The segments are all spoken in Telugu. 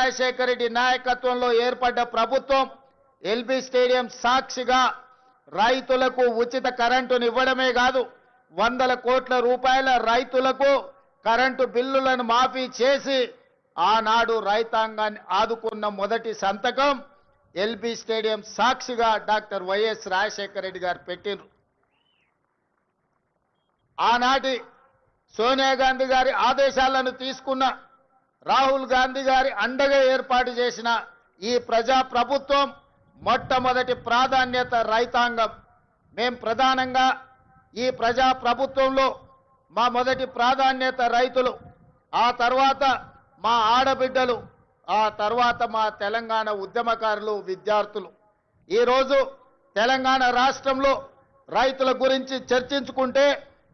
రాజశేఖర రెడ్డి నాయకత్వంలో ఏర్పడ్డ ప్రభుత్వం ఎల్బీ స్టేడియం సాక్షిగా రైతులకు ఉచిత కరెంటును ఇవ్వడమే కాదు, వందల కోట్ల రూపాయల రైతులకు కరెంటు బిల్లులను మాఫీ చేసి ఆనాడు రైతాంగాన్ని ఆదుకున్న మొదటి సంతకం ఎల్బీ స్టేడియం సాక్షిగా డాక్టర్ వైఎస్ రాజశేఖర రెడ్డి గారు పెట్టిండ్రు. ఆనాటి సోనియా గాంధీ గారి ఆదేశాలను తీసుకున్న రాహుల్ గాంధీ గారి అండగా ఏర్పాటు చేసిన ఈ ప్రజా ప్రభుత్వం మొట్టమొదటి ప్రాధాన్యత రైతాంగం. మేం ప్రధానంగా ఈ ప్రజా ప్రభుత్వంలో మా మొదటి ప్రాధాన్యత రైతులు, ఆ తర్వాత మా ఆడబిడ్డలు, ఆ తర్వాత మా తెలంగాణ ఉద్యమకారులు, విద్యార్థులు. ఈరోజు తెలంగాణ రాష్ట్రంలో రైతుల గురించి చర్చించుకుంటే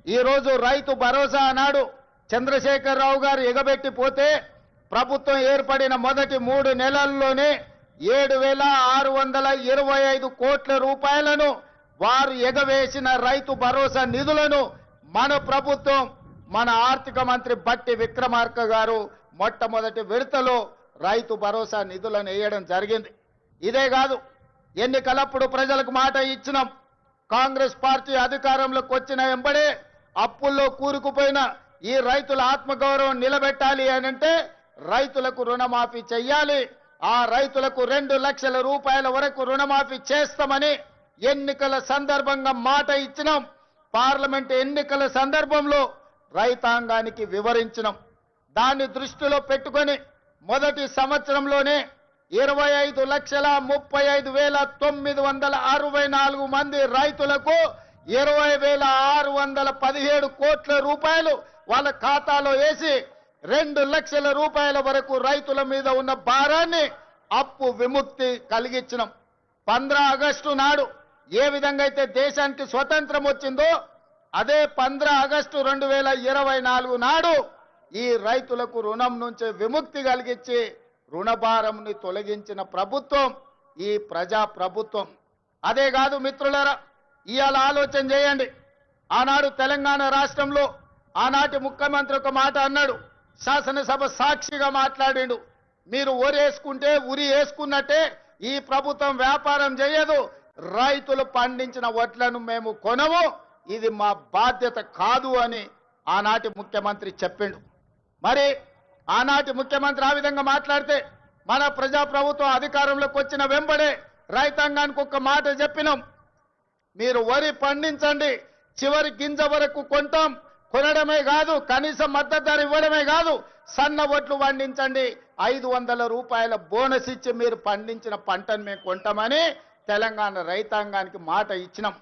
ఈరోజు రైతు భరోసా అన్నాడు చంద్రశేఖరరావు గారు ఎగబెట్టిపోతే ప్రభుత్వం ఏర్పడిన మొదటి 3 నెలల్లోనే 7,625 కోట్ల రూపాయలను వారు ఎగవేసిన రైతు భరోసా నిధులను మన ప్రభుత్వం, మన ఆర్థిక మంత్రి బట్టి విక్రమార్క గారు మొట్టమొదటి విడతలో రైతు భరోసా నిధులను వేయడం జరిగింది. ఇదే కాదు, ఎన్నికలప్పుడు ప్రజలకు మాట ఇచ్చినాం. కాంగ్రెస్ పార్టీ అధికారంలోకి వచ్చిన వెంబడే అప్పుల్లో కూరుకుపోయిన ఈ రైతుల ఆత్మగౌరవం నిలబెట్టాలి అనంటే రైతులకు రుణమాఫీ చెయ్యాలి. ఆ రైతులకు 2 లక్షల రూపాయల వరకు రుణమాఫీ చేస్తామని ఎన్నికల సందర్భంగా మాట ఇచ్చినాం. పార్లమెంట్ ఎన్నికల సందర్భంలో రైతాంగానికి వివరించినాం. దాన్ని దృష్టిలో పెట్టుకొని మొదటి సంవత్సరంలోనే 25,35,964 మంది రైతులకు 20,617 కోట్ల రూపాయలు వాళ్ళ ఖాతాలో వేసి 2 లక్షల రూపాయల వరకు రైతుల మీద ఉన్న భారాన్ని అప్పు విముక్తి కలిగించినాం. 15 ఆగస్టు నాడు ఏ విధంగా అయితే దేశానికి స్వతంత్రం వచ్చిందో అదే 15 ఆగస్టు 2024 నాడు ఈ రైతులకు రుణం నుంచి విముక్తి కలిగించి రుణభారంని తొలగించిన ప్రభుత్వం ఈ ప్రజా ప్రభుత్వం. అదే కాదు మిత్రులారా, ఇవాళ ఆలోచన చేయండి. ఆనాడు తెలంగాణ రాష్ట్రంలో ఆనాటి ముఖ్యమంత్రి ఒక మాట అన్నాడు, శాసనసభ సాక్షిగా మాట్లాడిండు. మీరు ఒరేసుకుంటే ఉరి వేసుకున్నట్టే ఈ ప్రభుత్వం వ్యాపారం చేయదు, రైతులు పండించిన వడ్లను మేము కొనము, ఇది మా బాధ్యత కాదు అని ఆనాటి ముఖ్యమంత్రి చెప్పిండు. మరి ఆనాటి ముఖ్యమంత్రి ఆ విధంగా మాట్లాడితే మన ప్రజా ప్రభుత్వం అధికారంలోకి వచ్చిన వెంబడే రైతాంగానికి ఒక మాట చెప్పినాం, మీరు వరి పండించండి, చివరి గింజ వరకు కొంటాం, కొనడమే కాదు కనీసం మద్దతు ధర ఇవ్వడమే కాదు, సన్న వడ్లు పండించండి, 500 రూపాయల బోనస్ ఇచ్చి మీరు పండించిన పంటను మేము కొంటామని తెలంగాణ రైతాంగానికి మాట ఇచ్చినాం.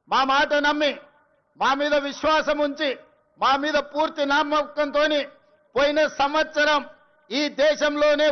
మా మాట నమ్మి, మా మీద విశ్వాసం ఉంచి, మా మీద పూర్తి నమ్మకంతో పోయిన సంవత్సరం ఈ దేశంలోనే